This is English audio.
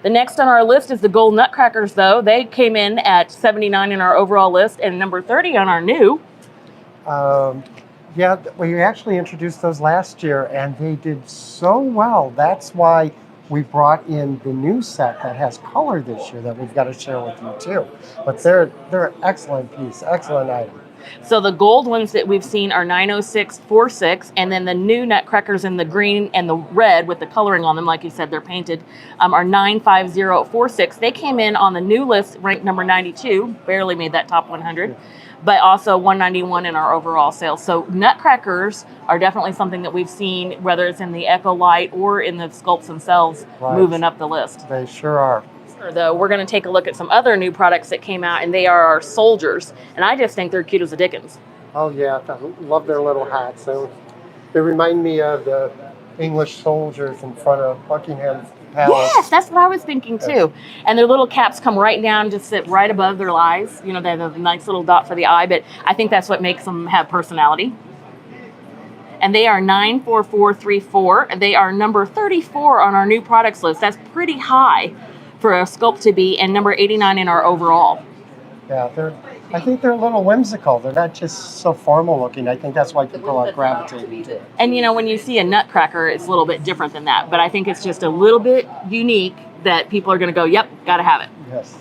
The next on our list is the Gold Nutcrackers, though. They came in at 79 in our overall list and number 30 on our new. Yeah, we actually introduced those last year and they did so well. That's why we brought in the new set that has color this year that we've got to share with you too. But they're an excellent piece, excellent item. So the gold ones that we've seen are 90646, and then the new Nutcrackers in the green and the red with the coloring on them, like you said, they're painted, are 95046. They came in on the new list, ranked number 92, barely made that top 100, but also 191 in our overall sales. So Nutcrackers are definitely something that we've seen, whether it's in the Echo Light or in the sculpts themselves, moving up the list. They sure are. Though we're going to take a look at some other new products that came out, and they are our soldiers, and I just think they're cute as a dickens. Oh yeah, I love their little hats. They remind me of the English soldiers in front of Buckingham Palace. Yes, that's what I was thinking too. And their little caps come right down, just sit right above their eyes. You know, they have a nice little dot for the eye, but I think that's what makes them have personality. And they are 94434, and they are number 34 on our new products list. That's pretty high for a sculpt to be, and number 89 in our overall. Yeah, I think they're a little whimsical. They're not just so formal looking. I think that's why people are gravitating to it. And you know, when you see a Nutcracker, it's a little bit different than that, but I think it's just a little bit unique that people are going to go, yep, gotta have it. Yes.